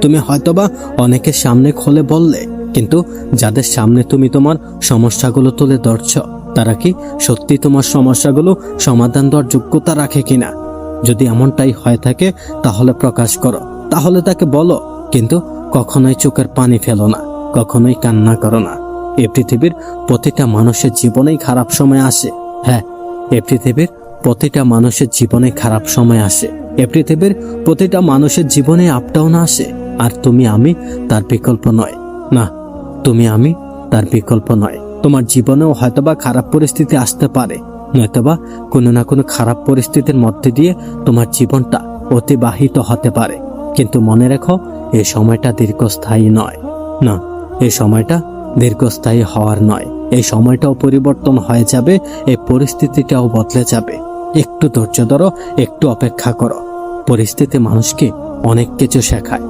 তুমি হয়তোবা অনেকের সামনে খুলে বললে, কিন্তু যাদের সামনে তুমি তোমার সমস্যাগুলো তুলে ধরছ, তারা কি সত্যি তোমার সমস্যাগুলো সমাধান দেওয়ার যোগ্যতা রাখে কিনা? যদি এমনটাই হয়ে থাকে তাহলে প্রকাশ করো, তাহলে তাকে বলো, কিন্তু কখনোই চোখের পানি ফেলো না, কখনোই কান্না করো না। এই পৃথিবীর প্রতিটা মানুষের জীবনেই খারাপ সময় আসে। হ্যাঁ, এই পৃথিবীর প্রতিটা মানুষের জীবনে খারাপ সময় আসে। এই পৃথিবীর প্রতিটা মানুষের জীবনে আপ ডাউন আসে। আর তুমি আমি তার বিকল্প নয়। না, তুমি আমি তার বিকল্প নয়। তোমার জীবনেও হয়তোবা খারাপ পরিস্থিতি আসতে পারে, নয়তোবা কোনো না কোনো খারাপ পরিস্থিতির মধ্যে দিয়ে তোমার জীবনটা অতিবাহিত হতে পারে। কিন্তু মনে রেখো, এই সময়টা দীর্ঘস্থায়ী নয়। না, এই সময়টা দীর্ঘস্থায়ী হওয়ার নয়। এই সময়টাও পরিবর্তন হয়ে যাবে, এই পরিস্থিতিটাও বদলে যাবে। একটু ধৈর্য ধরো, একটু অপেক্ষা করো। পরিস্থিতি মানুষকে অনেক কিছু শেখায়।